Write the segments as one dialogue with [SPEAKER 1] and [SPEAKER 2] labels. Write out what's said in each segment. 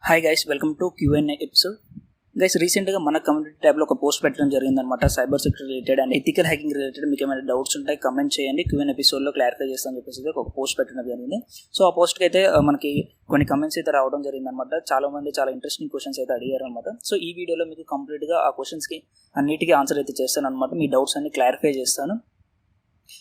[SPEAKER 1] Hi guys, welcome to QnA episode. Guys, రీసెంట్గా మన community ట్యాబ్లో ఒక పోస్ట్ పెట్టడం జరిగిందనమాట. Cyber security related and ethical hacking related మీకు ఏమైనా డౌట్స్ ఉంటాయి కమెంట్ చేయండి, QnA ఎపిసోడ్లో క్లారిఫై చేస్తామని చెప్పేసి ఒక పోస్ట్ పెట్టడం జరిగింది. సో ఆ పోస్ట్కి అయితే మనకి కొన్ని కమెంట్స్ అయితే రావడం జరిగిందనమాట. చాలా మంది చాలా ఇంట్రెస్టింగ్ క్వశ్చన్స్ అయితే అడిగారు అనమాట. సో ఈ వీడియోలో మీకు కంప్లీట్గా ఆ క్వశ్చన్స్కి అన్నిటికీ ఆన్సర్ అయితే చేస్తాను అనమాట. మీ డౌట్స్ అన్ని క్లారిఫై చేస్తాను.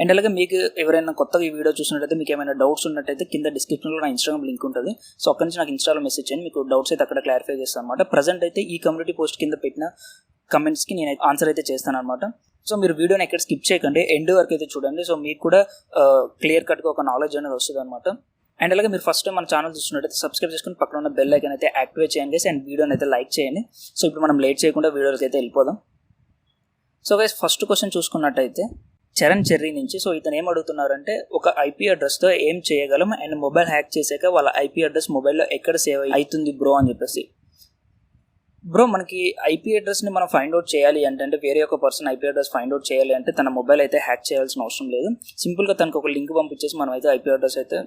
[SPEAKER 1] అండ్ అలాగే మీకు ఎవరైనా కొత్తగా ఈ వీడియో చూసినట్టయితే మీకు ఏమైనా డౌట్స్ ఉన్నట్టయితే కింద డిస్క్రిప్షన్లో నా ఇన్స్టాగ్రామ్ లింక్ ఉంటుంది. సో అక్కడి నుంచి నాకు ఇన్స్టాలో మెసేజ్ చేయండి, మీకు డౌట్స్ అయితే అక్కడ క్లారిఫై చేస్తాను అనమాట. ప్రజెంట్ అయితే ఈ కమ్యూనిటీ పోస్ట్ కింద పెట్టిన కమెంట్స్కి నేను ఆన్సర్ అయితే చేస్తాను అనమాట. సో మీరు వీడియోని ఎక్కడ స్కిప్ చేయకండి, ఎండ్ వరకు అయితే చూడండి. సో మీకు కూడా క్లియర్ కట్గా ఒక నాలెడ్జ్ అనేది వస్తుంది అనమాట. అండ్ అలాగే మీరు ఫస్ట్ టైం మన ఛానల్ చూస్తున్నట్టయితే సబ్స్క్రైబ్ చేసుకుని పక్కన ఉన్న బెల్ ఐకాన్ అయితే యాక్టివేట్ చేయండి అండ్ వీడియోని అయితే లైక్ చేయండి. సో ఇప్పుడు మనం లేట్ చేయకుండా వీడియోకి అయితే వెళ్ళిపోదాం. సో గైస్, ఫస్ట్ క్వశ్చన్ చూసుకున్నట్టయితే చరణ్ చెర్రీ నుంచి. సో ఇతను ఏం అడుగుతున్నారంటే, ఒక ఐపీ అడ్రస్తో ఏం చేయగలం అండ్ మొబైల్ హ్యాక్ చేసాక వాళ్ళ ఐపీ అడ్రస్ మొబైల్లో ఎక్కడ సేవ్ అవుతుంది బ్రో అని చెప్పేసి. బ్రో, మనకి ఐపీ అడ్రస్ని మనం ఫైండ్ అవుట్ చేయాలి అంటే వేరే ఒక person IP address find out చేయాలి అంటే తన మొబైల్ అయితే హ్యాక్ చేయాల్సిన అవసరం లేదు. సింపుల్గా తనకు ఒక లింక్ పంపించేసి మనం అయితే ఐపీ అడ్రస్ అయితే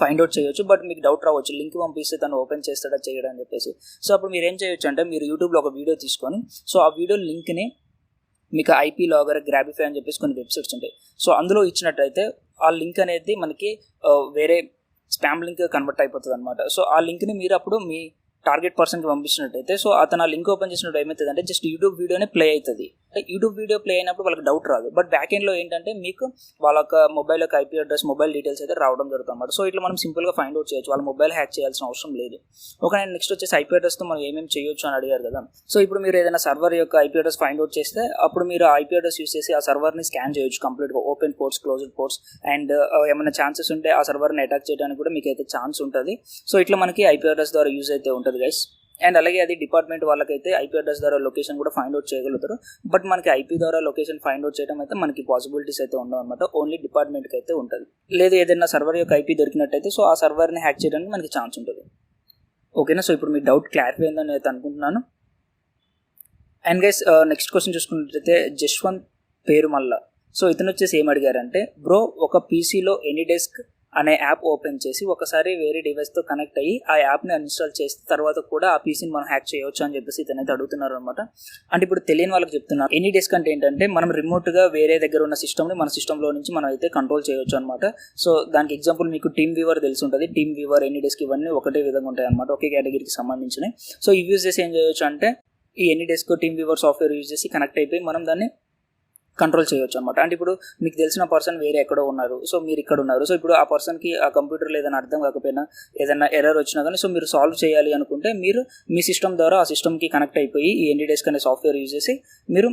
[SPEAKER 1] ఫైండ్ అవుట్ చేయొచ్చు. బట్ మీకు డౌట్ రావచ్చు, లింక్ పంపిస్తే తను ఓపెన్ చేస్తాడా చేయడా అని చెప్పేసి. సో అప్పుడు మీరు ఏం చేయొచ్చు అంటే, మీరు యూట్యూబ్లో ఒక వీడియో తీసుకొని సో ఆ వీడియో లింక్ని మీకు ఐపీ లాగర్, గ్రాబిఫై అని చెప్పేసి కొన్ని వెబ్సైట్స్ ఉంటాయి. సో అందులో ఇచ్చినట్టయితే ఆ లింక్ అనేది మనకి వేరే స్పామ్ లింక్ కన్వర్ట్ అయిపోతుంది అనమాట. సో ఆ లింక్ని మీరు అప్పుడు మీ టార్గెట్ పర్సన్కి పంపించినట్టయితే సో అతను ఆ లింక్ ఓపెన్ చేసినప్పుడు ఏమవుతుంది అంటే జస్ట్ యూట్యూబ్ వీడియోనే ప్లే అవుతుంది. యూట్యూబ్ వీడియో ప్లే అయినప్పుడు వాళ్ళకి డౌట్ రాదు. బట్ బ్యాక్ ఎండ్లో ఏంటంటే మీకు వాళ్ళ మొబైల్ యొక్క ఐపీ అడ్రస్, మొబైల్ డీటెయిల్స్ అయితే రావడం జరుగుతుంది అనమాట. సో ఇట్లా మనం సింపుల్గా ఫైండ్ అవుట్ చేయొచ్చు, వాళ్ళ మొబైల్ హ్యాక్ చేయాల్సిన అవసరం లేదు. ఓకే, నేను నెక్స్ట్ వచ్చేసి ఐపీ అడ్రస్తో మనం ఏమేమి చేయొచ్చు అని అడిగారు కదా. సో ఇప్పుడు మీరు ఏదైనా సర్వర్ యొక్క ఐపీ అడ్రస్ ఫైండ్ అవుట్ చేస్తే అప్పుడు మీరు ఆ ఐపీ అడ్రస్ యూస్ చేసి ఆ సర్వర్ని స్కాన్ చేయొచ్చు కంప్లీట్గా, open ports, closed ports and ఏమైనా ఛాన్సెస్ ఉంటే ఆ సర్వర్ని అటాక్ చేయడానికి కూడా మీకు అయితే ఛాన్స్ ఉంటుంది. సో ఇట్లా మనకి ఐపీ అడ్రస్ ద్వారా యూజ్ అయితే ఉంటుంది గైస్. అండ్ అలాగే అది డిపార్ట్మెంట్ వాళ్ళకైతే ఐపీ అడ్రస్ ద్వారా లొకేషన్ కూడా ఫైండ్ అవుట్ చేయగలుగుతారు. బట్ మనకి ఐపీ ద్వారా లొకేషన్ ఫైండ్ అవుట్ చేయడం అయితే మనకి పాసిబిలిటీస్ అయితే ఉండవు అనమాట. ఓన్లీ డిపార్ట్మెంట్కి అయితే ఉంటుంది. లేదు ఏదైనా సర్వర్ యొక్క ఐపీ దొరికినట్టయితే సో ఆ సర్వర్ని హ్యాక్ చేయడానికి మనకి ఛాన్స్ ఉంటుంది. ఓకేనా, సో ఇప్పుడు మీ డౌట్ క్లారిఫై అయిందని అయితే అనుకుంటున్నాను. అండ్ గైస్, నెక్స్ట్ క్వశ్చన్ చూసుకున్నట్లయితే జశ్వంత్ పేరు మళ్ళా. సో ఇతను వచ్చేసి ఏం అడిగారంటే, బ్రో ఒక పీసీలో ఎనీ డెస్క్ అనే యాప్ ఓపెన్ చేసి ఒకసారి వేరే డివైస్తో కనెక్ట్ అయ్యి ఆ యాప్ని అన్ఇన్స్టాల్ చేసిన తర్వాత కూడా ఆ పీసీని మనం హ్యాక్ చేయవచ్చు అని చెప్పేసి ఇతనైతే అడుగుతున్నారు అనమాట. అంటే ఇప్పుడు తెలియని వాళ్ళకి చెప్తున్నారు, ఎనీ డెస్క్ అంటే ఏంటంటే మనం రిమోట్గా వేరే దగ్గర ఉన్న సిస్టమ్ని మన సిస్టంలో నుంచి మనం అయితే కంట్రోల్ చేయొచ్చు అనమాట. సో దానికి ఎగ్జాంపుల్ మీకు టీమ్ వ్యూవర్ తెలిసి ఉంటుంది. టీమ్ వ్యూవర్, ఎనీ డెస్క్ ఇవన్నీ ఒకటే విధంగా ఉంటాయి అనమాట, ఒకే కేటగిరీకి సంబంధించినవి. సో ఇవి యూజ్ చేసి ఏం చేయొచ్చు అంటే ఈ any desk, team viewer software use చేసి కనెక్ట్ అయిపోయి మనం దాన్ని కంట్రోల్ చేయొచ్చు అనమాట. అంటే ఇప్పుడు మీకు తెలిసిన పర్సన్ వేరే ఎక్కడో ఉన్నారు, సో మీరు ఇక్కడ ఉన్నారు. సో ఇప్పుడు ఆ పర్సన్కి ఆ కంప్యూటర్లో ఏదైనా అర్థం కాకపోయినా ఏదైనా ఎర్రర్ వచ్చినా కానీ సో మీరు సాల్వ్ చేయాలి అనుకుంటే మీరు మీ సిస్టమ్ ద్వారా ఆ సిస్టమ్కి కనెక్ట్ అయిపోయి ఈ ఎనీ డెస్క్ అనే సాఫ్ట్వేర్ యూజ్ చేసి మీరు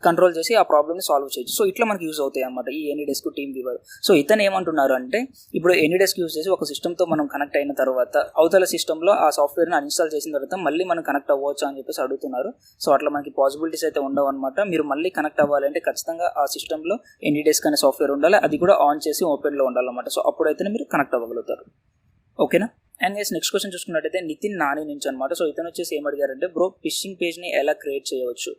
[SPEAKER 1] కంట్రోల్ చేసి ఆ ప్రాబ్లమ్ని సాల్వ్ చేయొచ్చు. సో ఇట్లా మనకి యూజ్ అవుతాయి అనమాట ఈ any desk, team viewer. So ఇతను ఏమంటున్నారు అంటే, ఇప్పుడు ఎనీ డెస్క్ యూజ్ చేసి ఒక సిస్టమ్తో మనం కనెక్ట్ అయిన తర్వాత అవతల సిస్టంలో ఆ సాఫ్ట్వేర్ని అన్ఇన్స్టాల్ చేసిన తర్వాత మళ్ళీ మనం కనెక్ట్ అవ్వచ్చు అని చెప్పేసి అడుగుతున్నారు. సో అట్లా మనకి పాసిబిలిటీస్ అయితే ఉండవు అనమాట. మీరు మళ్ళీ కనెక్ట్ అవ్వాలంటే ఖచ్చితంగా ఆ సిస్టంలో ఎనీ డెస్క్ అనే సాఫ్ట్వేర్ ఉండాలి, అది కూడా ఆన్ చేసి ఓపెన్లో ఉండాలన్నమాట. సో అప్పుడైతే మీరు కనెక్ట్ అవ్వగలుగుతారు. ఓకేనా. అండ్ నెక్స్ట్ క్వశ్చన్ చూసుకున్నట్టయితే నితిన్ నాని నుంచి అనమాట. సో ఇతను వచ్చేసి ఏం అడిగారంటే, బ్రో ఫిషింగ్ పేజ్ని ఎలా క్రియేట్ చేయవచ్చు.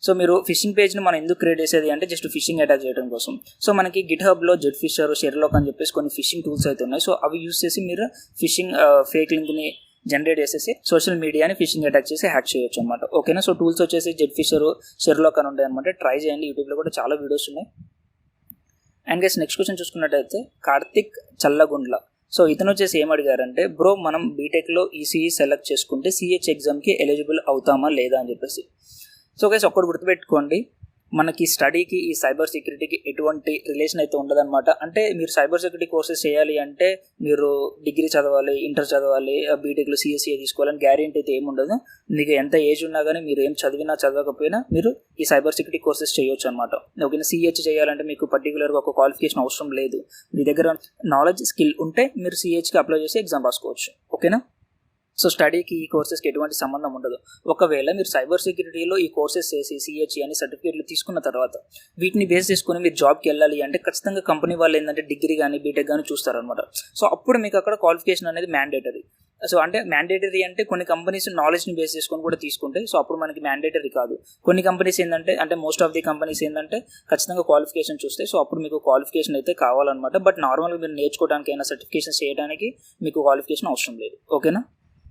[SPEAKER 1] సో మీరు ఫిషింగ్ పేజ్ని మనం ఎందుకు క్రియేట్ చేసేది అంటే జస్ట్ ఫిషింగ్ అటాక్ చేయడం కోసం. సో మనకి గిట్హబ్లో జెట్ ఫిషర్, షెర్లాక్ అని చెప్పేసి కొన్ని ఫిషింగ్ టూల్స్ అయితే ఉన్నాయి. సో అవి యూస్ చేసి మీరు ఫిషింగ్ ఫేక్ లింక్ని జనరేట్ చేసేసి సోషల్ మీడియాని ఫిషింగ్ అటాక్ చేసి హ్యాక్ చేయొచ్చు అనమాట. ఓకేనా. సో టూల్స్ వచ్చేసి జెట్ ఫిషర్, షెర్లాక్ అని ఉంటాయి అనమాట. ట్రై చేయండి, యూట్యూబ్లో కూడా చాలా వీడియోస్ ఉన్నాయి. అండ్ గైస్, నెక్స్ట్ క్వశ్చన్ చూసుకున్నట్టయితే కార్తిక్ చల్లగుండ్ల. సో ఇతను వచ్చేసి ఏం అడిగారంటే, బ్రో మనం బీటెక్లో ఈసీఈ సెలెక్ట్ చేసుకుంటే సిహెచ్ ఎగ్జామ్కి ఎలిజిబుల్ అవుతామా లేదా అని చెప్పేసి. సో గైస్, ఒక్కటి గుర్తుపెట్టుకోండి, మనకి స్టడీకి ఈ సైబర్ సెక్యూరిటీకి ఎటువంటి రిలేషన్ అయితే ఉండదన్నమాట. అంటే మీరు సైబర్ సెక్యూరిటీ కోర్సెస్ చేయాలి అంటే మీరు డిగ్రీ చదవాలి, ఇంటర్ చదవాలి, బీటెక్లో సిఎస్ఈ తీసుకోవాలని గ్యారెంటీ అయితే ఏముండదు. మీకు ఎంత ఏజ్ ఉన్నా కానీ మీరు ఏం చదివినా చదవకపోయినా మీరు ఈ సైబర్ సెక్యూరిటీ కోర్సెస్ చేయొచ్చు అనమాట. ఓకేనా. సిహెచ్ చేయాలంటే మీకు పర్టికులర్గా ఒక క్వాలిఫికేషన్ అవసరం లేదు. మీ దగ్గర నాలెడ్జ్, స్కిల్ ఉంటే మీరు సిహెచ్కి అప్లై చేసి ఎగ్జామ్ రాసుకోవచ్చు. ఓకేనా. సో స్టడీకి ఈ కోర్సెస్కి ఎటువంటి సంబంధం ఉండదు. ఒకవేళ మీరు సైబర్ సెక్యూరిటీలో ఈ కోర్సెస్ చేసి సిహెచ్ అని సర్టిఫికేట్లు తీసుకున్న తర్వాత వీటిని బేస్ చేసుకుని మీరు జాబ్కి వెళ్ళాలి అంటే ఖచ్చితంగా కంపెనీ వాళ్ళు ఏంటంటే డిగ్రీ కానీ బీటెక్ కానీ చూస్తారనమాట. సో అప్పుడు మీకు అక్కడ క్వాలిఫికేషన్ అనేది మ్యాండేటరీ. సో అంటే మ్యాండేటరీ అంటే కొన్ని కంపెనీస్ నాలెడ్జ్ని బేస్ చేసుకొని కూడా తీసుకుంటాయి. సో అప్పుడు మనకి మ్యాండేటరీ కాదు. కొన్ని కంపెనీస్ ఏంటంటే మోస్ట్ ఆఫ్ ది కంపెనీస్ ఏంటంటే ఖచ్చితంగా క్వాలిఫికేషన్ చూస్తే సో అప్పుడు మీకు క్వాలిఫికేషన్ అయితే కావాలన్నమాట. బట్ నార్మల్గా మీరు నేర్చుకోవడానికి అయినా సర్టిఫికేషన్ చేయడానికి మీకు క్వాలిఫికేషన్ అవసరం లేదు. ఓకేనా.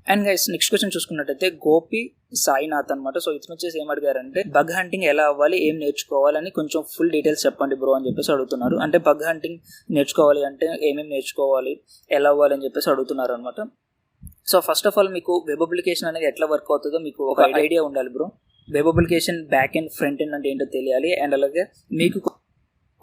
[SPEAKER 1] అండ్ గైస్ నెక్స్ట్ క్వశ్చన్ చూసుకున్నట్టయితే గోపి సాయినాథ్ అనమాట. సో ఇతను వచ్చేసి ఏం అడిగారంటే బగ్ హంటింగ్ ఎలా అవ్వాలి, ఏం నేర్చుకోవాలని కొంచెం ఫుల్ డీటెయిల్స్ చెప్పండి బ్రో అని చెప్పేసి అడుగుతున్నారు. అంటే బగ్ హంటింగ్ నేర్చుకోవాలి అంటే ఏమేమి నేర్చుకోవాలి, ఎలా అవ్వాలి అని చెప్పేసి అడుగుతున్నారు అనమాట. సో ఫస్ట్ ఆఫ్ ఆల్ మీకు వెబ్ అప్లికేషన్ అనేది ఎట్లా వర్క్ అవుతుందో మీకు ఒక ఐడియా ఉండాలి bro. Web application back end front end అంటే ఏంటో తెలియాలి. అండ్ అలాగే మీకు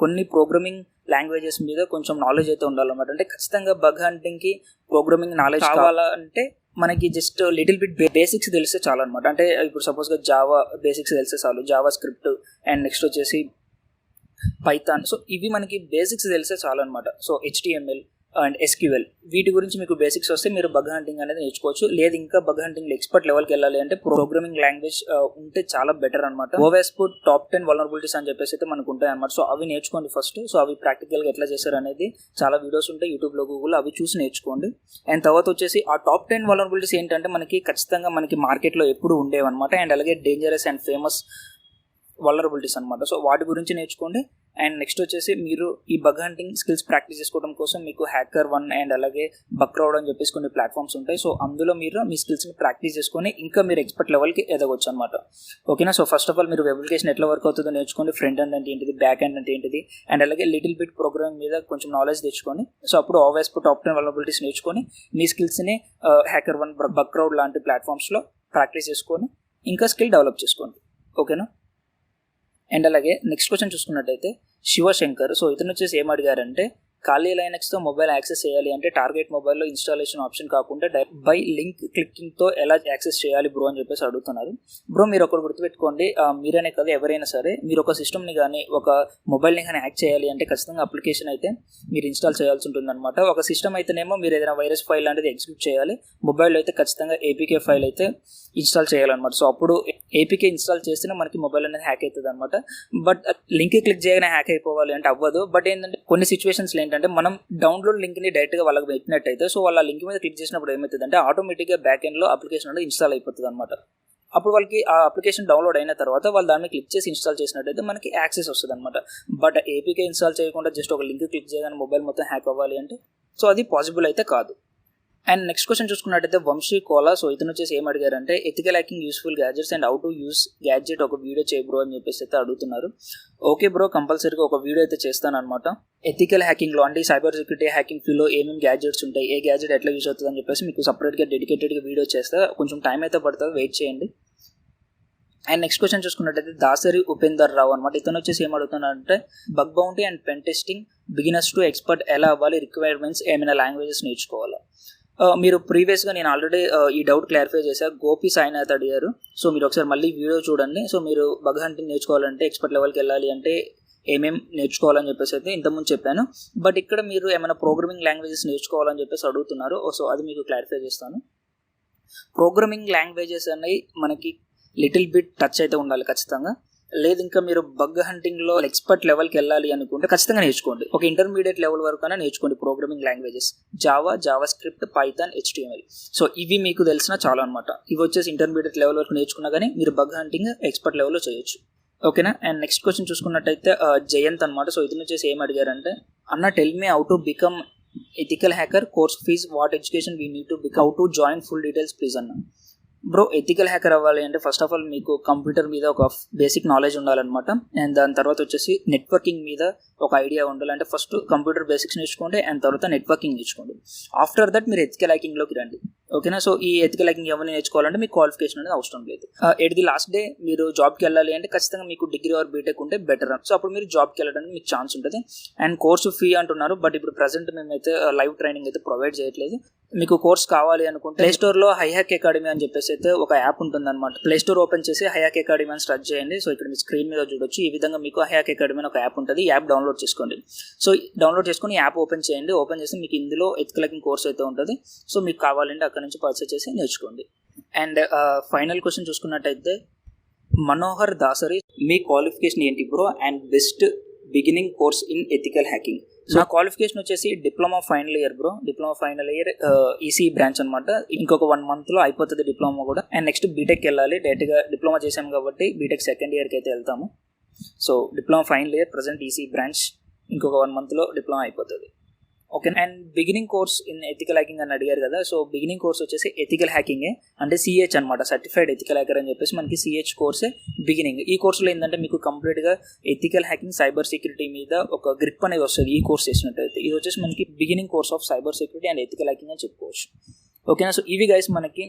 [SPEAKER 1] కొన్ని ప్రోగ్రామింగ్ లాంగ్వేజెస్ మీద కొంచెం నాలెడ్జ్ అయితే ఉండాలన్నమాట. అంటే ఖచ్చితంగా బగ్ హంటింగ్కి ప్రోగ్రామింగ్ నాలెడ్జ్ కావాలంటే మనకి జస్ట్ లిటిల్ బిట్ బేసిక్స్ తెలిస్తే చాలు అనమాట. అంటే ఇప్పుడు సపోజ్గా జావా బేసిక్స్ తెలిస్తే చాలు, జావా స్క్రిప్ట్ అండ్ నెక్స్ట్ వచ్చేసి పైథాన్. సో ఇవి మనకి బేసిక్స్ తెలిస్తే చాలు అనమాట. సో HTML అండ్ SQL వీటి గురించి మీకు బేసిక్స్ వస్తే మీరు బగ్ హంటింగ్ అనేది నేర్చుకోవచ్చు. లేదు ఇంకా బగ్ హంటింగ్ ఎక్స్పర్ట్ లెవెల్కి వెళ్ళాలి అంటే ప్రోగ్రామింగ్ లాంగ్వేజ్ ఉంటే చాలా బెటర్ అనమాట. ఓవెస్పు టాప్ 10 వల్నరబిలిటీస్ అని చెప్పేసి అయితే మనకు ఉంటాయి అనమాట. సో అవి నేర్చుకోండి ఫస్ట్. సో అవి ప్రాక్టికల్గా ఎట్లా చేస్తారు అనేది చాలా వీడియోస్ ఉంటాయి యూట్యూబ్లో, గూగుల్, అవి చూసి నేర్చుకోండి. అండ్ తర్వాత వచ్చేసి ఆ టాప్ 10 వల్నరబిలిటీస్ ఏంటంటే మనకి ఖచ్చితంగా మనకి మార్కెట్లో ఎప్పుడు ఉండేవన్నమాట. అండ్ అలాగే డేంజరస్ అండ్ ఫేమస్ వల్నరబిలిటీస్ అనమాట. సో వాటి గురించి నేర్చుకోండి. అండ్ నెక్స్ట్ వచ్చేసి మీరు ఈ బగ్ హంటింగ్ స్కిల్స్ ప్రాక్టీస్ చేసుకోవడం కోసం మీకు హ్యాకర్1 అండ్ అలాగే బక్రౌడ్ అని చెప్పేసి కొన్ని ప్లాట్ఫామ్స్ ఉంటాయి. సో అందులో మీరు మీ స్కిల్స్ని ప్రాక్టీస్ చేసుకొని ఇంకా మీరు ఎక్స్పర్ట్ లెవెల్కి ఎదగొచ్చు అనమాట. ఓకేనా. సో ఫస్ట్ ఆఫ్ ఆల్ మీరు వెబ్ అప్లికేషన్ ఎట్లా వర్క్ అవుతుందో నేర్చుకోండి. ఫ్రంట్ ఎండ్ అంటే ఏంటిది, బ్యాక్ ఎండ్ అంటే ఏంటిది, అండ్ అలాగే లిటిల్ బిట్ ప్రోగ్రామింగ్ మీద కొంచెం నాలెడ్జ్ తెచ్చుకొని సో అప్పుడు ఓవెస్పు టాప్ 10 వల్నరబిలిటీస్ నేర్చుకొని మీ స్కిల్స్ని హ్యాకర్1, బక్రౌడ్ లాంటి ప్లాట్ఫామ్స్లో ప్రాక్టీస్ చేసుకొని ఇంకా స్కిల్ డెవలప్ చేసుకోండి. ఓకేనా. అండ్ అలాగే నెక్స్ట్ క్వశ్చన్ చూసుకున్నట్టయితే శివశంకర్. సో ఇతను వచ్చేసి ఏం అడిగారంటే ఖాళీ లైనక్స్తో మొబైల్ యాక్సెస్ చేయాలి అంటే టార్గెట్ మొబైల్లో ఇన్స్టాలేషన్ ఆప్షన్ కాకుండా బై లింక్ క్లిక్కింగ్తో ఎలా యాక్సెస్ చేయాలి బ్రో అని చెప్పేసి అడుగుతున్నారు. బ్రో మీరు ఒకటి గుర్తుపెట్టుకోండి, మీరనే కదా ఎవరైనా సరే మీరు ఒక సిస్టమ్ని కానీ ఒక మొబైల్ని కానీ హ్యాక్ చేయాలి అంటే ఖచ్చితంగా అప్లికేషన్ అయితే మీరు ఇన్స్టాల్ చేయాల్సి ఉంటుంది అనమాట. ఒక సిస్టమ్ అయితేనేమో మీరు ఏదైనా వైరస్ ఫైల్ లాంటిది ఎగ్జిక్యూట్ చేయాలి, మొబైల్లో అయితే ఖచ్చితంగా APK ఫైల్ అయితే ఇన్స్టాల్ చేయాలన్నమాట. సో అప్పుడు APK ఇన్స్టాల్ చేస్తేనే మనకి మొబైల్ అనేది హ్యాక్ అవుతుంది అనమాట. బట్ లింక్ క్లిక్ చేయగానే హ్యాక్ అయిపోవాలి అంటే అవ్వదు. బట్ ఏంటంటే కొన్ని సిచ్యువేషన్స్లో ఏంటంటే మనం డౌన్లోడ్ లింక్ని డైరెక్ట్గా వాళ్ళకి పెట్టినట్టయితే సో వాళ్ళ లింక్ మీద క్లిక్ చేసినప్పుడు ఏమవుతుందంటే ఆటోమేటిక్గా బ్యాక్ ఎండ్లో అప్లికేషన్ అనేది ఇన్స్టాల్ అయిపోతుంది అనమాట. అప్పుడు వాళ్ళకి ఆ అప్లికేషన్ డౌన్లోడ్ అయిన తర్వాత వాళ్ళు దాన్ని క్లిక్ చేసి ఇన్స్టాల్ చేసినట్టయితే మనకి యాక్సెస్ వస్తుంది అనమాట. బట్ APK ఇన్స్టాల్ చేయకుండా జస్ట్ ఒక లింక్ క్లిక్ చేయగానే మొబైల్ మొత్తం హ్యాక్ అవ్వాలి అంటే సో అది పాసిబుల్ అయితే కాదు. అండ్ నెక్స్ట్ క్వశ్చన్ చూసుకున్నట్టయితే వంశీ కోలా. సో ఇతను వచ్చేసి ఏం అడిగారంటే ethical hacking useful gadgets and how to use gadget ఒక వీడియో చేయ బ్రో అని చెప్పేసి అయితే అడుగుతున్నారు. ఓకే బ్రో, కంపల్సరీగా ఒక వీడియో అయితే చేస్తాను అనమాట. ఎథికల్ హ్యాకింగ్లో అంటే సైబర్ సెక్యూరిటీ హ్యాకింగ్ ఫీల్డ్లో ఏమేమి గ్యాడ్జెట్స్ ఉంటాయి, ఏ గ్యాడ్జెట్ ఎట్లా యూస్ అవుతుంది అని చెప్పేసి మీకు సపరేట్గా డెడికేటెడ్గా వీడియో చేస్తే కొంచెం టైం అయితే పడుతుంది, వెయిట్ చేయండి. అండ్ నెక్స్ట్ క్వశ్చన్ చూసుకున్నట్టయితే దాసరి ఉపేందర్ రావు అనమాట. ఇతను వచ్చేసి ఏం అడుగుతున్నారంటే bug bounty and pen testing beginners to expert ఎలా అవ్వాలి, రిక్వైర్మెంట్స్ ఏమైనా లాంగ్వేజెస్ నేర్చుకోవాలా. మీరు ప్రీవియస్గా నేను ఆల్రెడీ ఈ డౌట్ క్లారిఫై చేశాను. గోపి సాయినాథ్ అడిగారు. సో మీరు ఒకసారి మళ్ళీ వీడియో చూడండి. సో మీరు బగ్ హంటింగ్ నేర్చుకోవాలంటే ఎక్స్పర్ట్ లెవెల్కి వెళ్ళాలి అంటే ఏమేం నేర్చుకోవాలని చెప్పేసి అయితే ఇంతకుముందు చెప్పాను. బట్ ఇక్కడ మీరు ఏమైనా ప్రోగ్రామింగ్ లాంగ్వేజెస్ నేర్చుకోవాలని చెప్పేసి అడుగుతున్నారు. సో అది మీకు క్లారిఫై చేస్తాను. ప్రోగ్రామింగ్ లాంగ్వేజెస్ అనేవి మనకి లిటిల్ బిట్ టచ్ అయితే ఉండాలి ఖచ్చితంగా. లేదు ఇంకా మీరు బగ్ హంటింగ్లో ఎక్స్పర్ట్ లెవెల్కి వెళ్ళాలి అనుకుంటే ఖచ్చితంగా నేర్చుకోండి. ఒక ఇంటర్మీడియట్ లెవెల్ వరకు అయినా నేర్చుకోండి programming languages, Java script, Python, HTML. So ఇవి మీకు తెలిసిన చాలా అనమాట. ఇవి వచ్చేసి ఇంటర్మీడియట్ లెవెల్ వరకు నేర్చుకున్నా కానీ మీరు బగ్ హంటింగ్ ఎక్స్పర్ట్ లెవెల్లో చేయొచ్చు. ఓకేనా. అండ్ నెక్స్ట్ క్వశ్చన్ చూసుకున్నట్టయితే జయంత్ అనమాట. సో ఇతను వచ్చేసి ఏం అడిగారంటే అన్న tell me how to become ethical hacker, course fees, what education we need to become, how to join, full details please అన్న. బ్రో ఎథికల్ హ్యాకర్ అవ్వాలి అంటే ఫస్ట్ ఆఫ్ ఆల్ మీకు కంప్యూటర్ మీద ఒక బేసిక్ నాలెడ్జ్ ఉండాలన్నమాట. అండ్ దాని తర్వాత వచ్చేసి నెట్వర్కింగ్ మీద ఒక ఐడియా ఉండాలి. అంటే ఫస్ట్ కంప్యూటర్ బేసిక్స్ నేర్చుకోండి అండ్ తర్వాత నెట్వర్కింగ్ నేర్చుకోండి. ఆఫ్టర్ దట్ మీరు ఎథికల్ హ్యాకింగ్లోకి రండి. ఓకేనా. సో ఈ ఎథికల్ హ్యాకింగ్ ఎవరిని నేర్చుకోవాలంటే మీకు క్వాలిఫికేషన్ అనేది అవసరం లేదు. ఎట్ ది లాస్ట్ డే మీరు జాబ్కి వెళ్ళాలి అంటే ఖచ్చితంగా మీకు డిగ్రీ ఆర్ బీటెక్ ఉంటే బెటర్. సో అప్పుడు మీరు జాబ్కి వెళ్ళడానికి మీకు ఛాన్స్ ఉంటుంది. అండ్ కోర్సు ఫీ అంటున్నారు. బట్ ఇప్పుడు ప్రజెంట్ మేమైతే లైవ్ ట్రైనింగ్ అయితే ప్రొవైడ్ చేయట్లేదు. మీకు కోర్స్ కావాలి అనుకుంటే ప్లే స్టోర్లో హైహాక్ అకాడమీ అని చెప్పేసి అయితే ఒక యాప్ ఉంటుంది అనమాట. ప్లే స్టోర్ ఓపెన్ చేసి హైహాక్ అకాడమీ అని సెర్చ్ చేయండి. సో ఇక్కడ మీ స్క్రీన్ మీద చూడొచ్చు. ఈ విధంగా మీకు హైహాక్ అకాడమీ అని ఒక యాప్ ఉంటుంది. ఈ యాప్ డౌన్లోడ్ చేసుకోండి. సో డౌన్లోడ్ చేసుకుని యాప్ ఓపెన్ చేయండి. ఓపెన్ చేసి మీకు ఇందులో ఎథికల్ హ్యాకింగ్ కోర్స్ అయితే ఉంటుంది. సో మీకు కావాలంటే అక్కడ నుంచి పర్చేస్ చేసి నేర్చుకోండి. అండ్ ఫైనల్ క్వశ్చన్ చూసుకున్నట్టయితే మనోహర్ దాసరి, మీ క్వాలిఫికేషన్ ఏంటి bro and best beginning course in ethical hacking. So నా క్వాలిఫికేషన్ వచ్చేసి diploma final year bro. Diploma final year EC branch అనమాట. ఇంకొక 1 monthలో అయిపోతుంది డిప్లొమా కూడా. అండ్ నెక్స్ట్ బీటెక్ వెళ్ళాలి. డైరెక్ట్గా డిప్లొమా చేసాము కాబట్టి బీటెక్ సెకండ్ ఇయర్కి అయితే వెళ్తాము. So diploma final year, present EC branch, ఇంకొక 1 monthలో డిప్లొమా అయిపోతుంది. Okay. And beginning course in ethical hacking అని అడిగారు కదా. సో బిగినింగ్ కోర్స్ వచ్చేసి ఎథికల్ హ్యాకింగే, అంటే సిహెచ్ అనమాట, సర్టిఫైడ్ ఎథికల్ హ్యాకర్ అని చెప్పేసి మనకి సిహెచ్ కోర్సే బిగినింగ్. ఈ కోర్సులో ఏంటంటే మీకు కంప్లీట్గా ఎథికల్ హ్యాకింగ్, సైబర్ సెక్యూరిటీ మీద ఒక గ్రిప్ అనేది వస్తుంది ఈ కోర్స్ చేసినట్టయితే. ఇది వచ్చేసి మనకి beginning course of cyber security and ethical hacking అని చెప్పుకోవచ్చు. ఓకేనా. సో ఇవి గైస్ మనకి.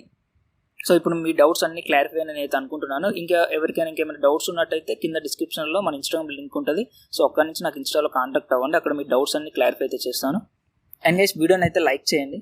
[SPEAKER 1] సో ఇప్పుడు మీ డౌట్స్ అన్ని క్లారిఫై అని అయితే అనుకుంటున్నాను. ఇంకా ఎవరికైనా ఇంకేమైనా డౌట్స్ ఉన్నట్టయితే కింద డిస్క్రిప్షన్లో మన ఇన్స్టాగ్రామ్ లింక్ ఉంటుంది. సో అక్కడి నుంచి నాకు ఇన్స్టాలో కాంటాక్ట్ అవ్వండి, అక్కడ మీ డౌట్స్ అన్ని క్లారిఫై అయితే చేస్తాను. అండ్ గైస్ వీడియోని అయితే లైక్ చేయండి.